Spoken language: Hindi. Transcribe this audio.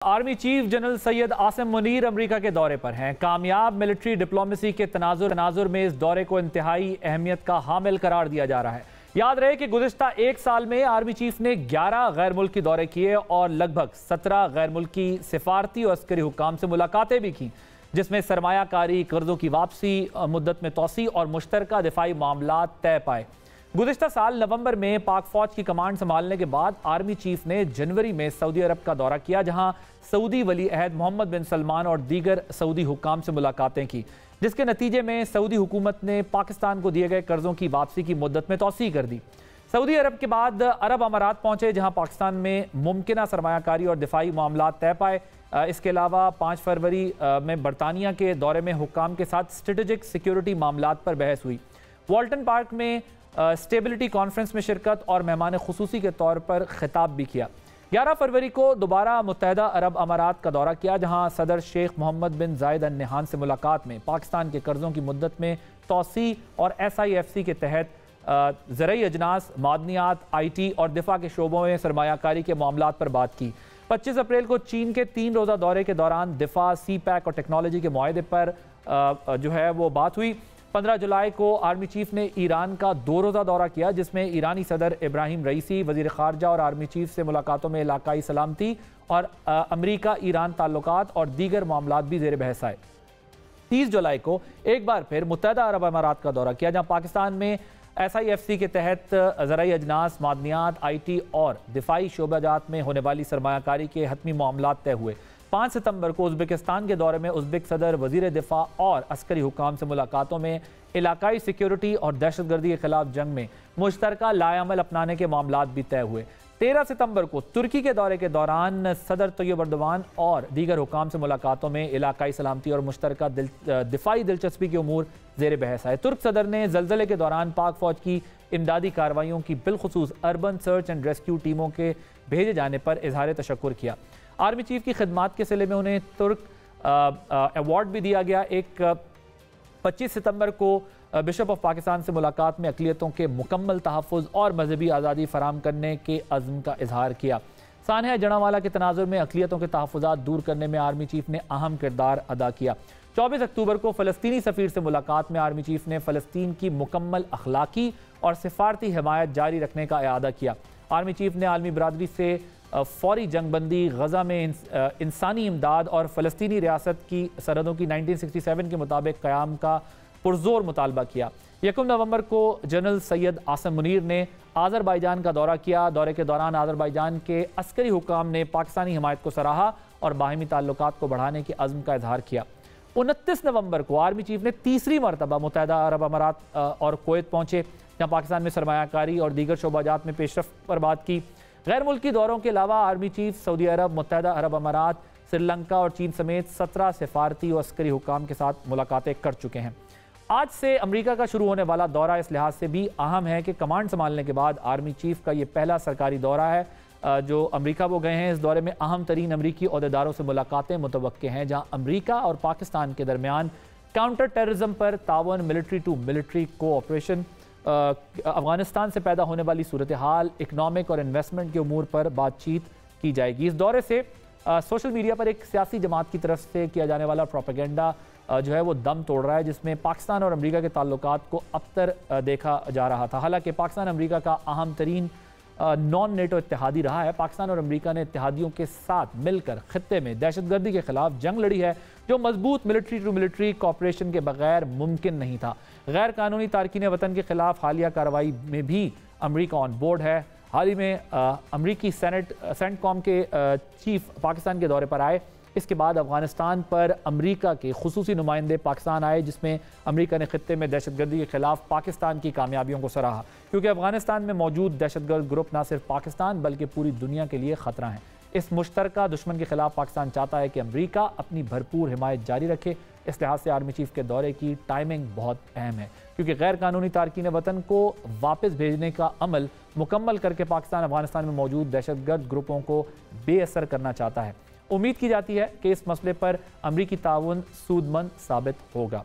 Army chief general Syed Asim Munir America के दौरे पर हैं। कामयाब मिलिट्री डिप्लोमेसी के तनाजुर में इस दौरे को इंतहाई अहमियत का हामिल करार दिया जा रहा है। याद रहे कि गुज़िश्ता एक साल में आर्मी चीफ ने 11 गैर मुल्की दौरे किए और लगभग 17 गैर मुल्की सिफारती और अस्करी हुक्काम से मुलाकातें भी की, जिसमें सरमायाकारी, कर्जों की वापसी, मुद्दत में तोसी और मुश्तरका दिफाई मामला तय पाए। गुज़िश्ता साल नवंबर में पाक फौज की कमांड संभालने के बाद आर्मी चीफ ने जनवरी में सऊदी अरब का दौरा किया, जहां सऊदी वली अहद मोहम्मद बिन सलमान और दीगर सऊदी हुक्काम से मुलाकातें की, जिसके नतीजे में सऊदी हुकूमत ने पाकिस्तान को दिए गए कर्जों की वापसी की मुद्दत में तोसी कर दी। सऊदी अरब के बाद अरब अमारात पहुंचे, जहां पाकिस्तान में मुमकिन सरमायाकारी और दिफाई मामला तय पाए। इसके अलावा 5 फरवरी में बरतानिया के दौरे में हुक्काम के साथ स्ट्रेटेजिक सिक्योरिटी मामलात पर बहस हुई। वॉल्टन पार्क में स्टेबिलिटी कॉन्फ्रेंस में शिरकत और मेहमान खुसूसी के तौर पर खिताब भी किया। 11 फरवरी को दोबारा मुत्तहदा अरब अमारात का दौरा किया, जहां सदर शेख मोहम्मद बिन जायद अल नहान से मुलाकात में पाकिस्तान के कर्जों की मुद्दत में तोसी और SIFC के तहत ज़रई अजनास, मादनियात, IT और दिफा के शोबों में सरमायाकारी के मामलात पर बात की। 25 अप्रैल को चीन के 3 रोज़ा दौरे के दौरान दिफा, CPEC और टेक्नोलॉजी के मुआहदे पर वो बात हुई। 15 जुलाई को आर्मी चीफ ने ईरान का 2 रोज़ा दौरा किया, जिसमें ईरानी सदर इब्राहिम रईसी, वज़ीर ख़ारजा और आर्मी चीफ से मुलाकातों में इलाकाई सलामती और अमरीका ईरान ताल्लुकात और दीगर मामलात भी ज़ेर बहस आए। 30 जुलाई को एक बार फिर मुत्तहदा अरब अमारात का दौरा किया, जहाँ पाकिस्तान में SIFC के तहत ज़राई अजनास, मादनियात, IT और दिफाई शोबाजात में होने वाली सरमायाकारी के हतमी मामलात तय हुए। 5 सितंबर को उज़्बेकिस्तान के दौरे में उज़्बेक सदर, वज़ीर दिफा और अस्करी हुक्काम से मुलाकातों में इलाकाई सिक्योरिटी और दहशतगर्दी के खिलाफ जंग में मुश्तरका लाएअमल अपनाने के मामलात भी तय हुए। 13 सितंबर को तुर्की के दौरे के दौरान सदर तैयब एर्दोगान और दीगर हुक्काम से मुलाकातों में इलाकाई सलामती और मुश्तरका दिफाई दिलचस्पी के उमूर ज़ेर बहस आए। तुर्क सदर ने ज़लज़ले के दौरान पाक फ़ौज की इमदादी कार्रवाइयों की, बिलखुसूस अर्बन सर्च एंड रेस्क्यू टीमों के भेजे जाने पर इजहार तशक्कुर किया। आर्मी चीफ की खिदमात के सिले में उन्हें तुर्क अवार्ड भी दिया गया। 25 सितंबर को बिशप ऑफ पाकिस्तान से मुलाकात में अक़लियतों के मुकम्मल तहफ़्फ़ुज़ और मजहबी आज़ादी फराम करने के अज़्म का इजहार किया। सानहा जनावाला के तनाजुर में अक़लियतों के तहफ़्फ़ुज़ात दूर करने में आर्मी चीफ ने अहम किरदार अदा किया। 24 अक्टूबर को फ़लस्तीनी सफ़ीर से मुलाकात में आर्मी चीफ ने फ़लस्तीन की मुकम्मल अखलाकी और सिफारती हिमायत जारी रखने का इरादा किया। आर्मी चीफ ने आलमी बरादरी से फौरी जंगबंदी, गज़ा में इंसानी इमदाद और फ़लस्तीनी रियासत की सरहदों की 1967 के मुताबिक क़याम का पुरज़ोर मुतालबा किया। 1 नवंबर को जनरल सैयद आसिम मुनीर ने आज़रबाईजान का दौरा किया। दौरे के दौरान आज़रबाईजान के अस्करी हुक्काम ने पाकिस्तानी हिमायत को सराहा और बाहमी ताल्लुकात को बढ़ाने के अज़्म का इजहार किया। 29 नवंबर को आर्मी चीफ ने तीसरी मरतबा मुत्तहदा अरब अमारात और कुवैत पहुँचे, जहाँ पाकिस्तान में सरमायाकारी और दीगर शोबाजात में पेशरफ्त पर बात की। गैर मुल्की दौरों के अलावा आर्मी चीफ सऊदी अरब, मुत्तहदा अरब अमारात, श्रीलंका और चीन समेत 17 सिफारती और अस्करी हुक्काम के साथ मुलाकातें कर चुके हैं। आज से अमेरिका का शुरू होने वाला दौरा इस लिहाज से भी अहम है कि कमांड संभालने के बाद आर्मी चीफ का ये पहला सरकारी दौरा है जो अमेरिका वो गए हैं। इस दौरे में अहम तरीन अमरीकी ओहदेदारों से मुलाकातें मुतवक्के हैं, जहाँ अमरीका और पाकिस्तान के दरमियान काउंटर टेररिज्म पर तावन, military to military cooperation, Afghanistan से पैदा होने वाली सूरत हाल, इकनॉमिक और इन्वेस्टमेंट के उमूर पर बातचीत की जाएगी। इस दौरे से सोशल मीडिया पर एक सियासी जमात की तरफ से किया जाने वाला प्रोपेगेंडा वो दम तोड़ रहा है, जिसमें पाकिस्तान और अमेरिका के ताल्लुकात को अबतर देखा जा रहा था। हालांकि पाकिस्तान अमेरिका का अहम तरीन नॉन नेटो इत्तेहादी रहा है। पाकिस्तान और अमेरिका ने इत्तेहादियों के साथ मिलकर खित्ते में दहशतगर्दी के खिलाफ जंग लड़ी है, जो मजबूत मिलिट्री टू मिलिट्री कोऑपरेशन के बगैर मुमकिन नहीं था। गैर कानूनी तारकीन वतन के खिलाफ हालिया कार्रवाई में भी अमेरिका ऑन बोर्ड है। हाल ही में अमरीकी सेंटकॉम के चीफ पाकिस्तान के दौरे पर आए। इसके बाद अफगानिस्तान पर अमेरिका के खुसूसी नुमाइंदे पाकिस्तान आए, जिसमें अमेरिका ने खित्ते में दहशतगर्दी के खिलाफ पाकिस्तान की कामयाबियों को सराहा, क्योंकि अफगानिस्तान में मौजूद दहशतगर्द ग्रुप न सिर्फ पाकिस्तान बल्कि पूरी दुनिया के लिए ख़तरा है। इस मुश्तरका दुश्मन के खिलाफ पाकिस्तान चाहता है कि अमेरिका अपनी भरपूर हिमायत जारी रखे। इस लिहाज से आर्मी चीफ के दौरे की टाइमिंग बहुत अहम है, क्योंकि गैर कानूनी तारकीन वतन को वापस भेजने का अमल मुकम्मल करके पाकिस्तान अफगानिस्तान में मौजूद दहशतगर्द ग्रुपों को बेअसर करना चाहता है। उम्मीद की जाती है कि इस मसले पर अमरीकी ताउन सूदमंद साबित होगा।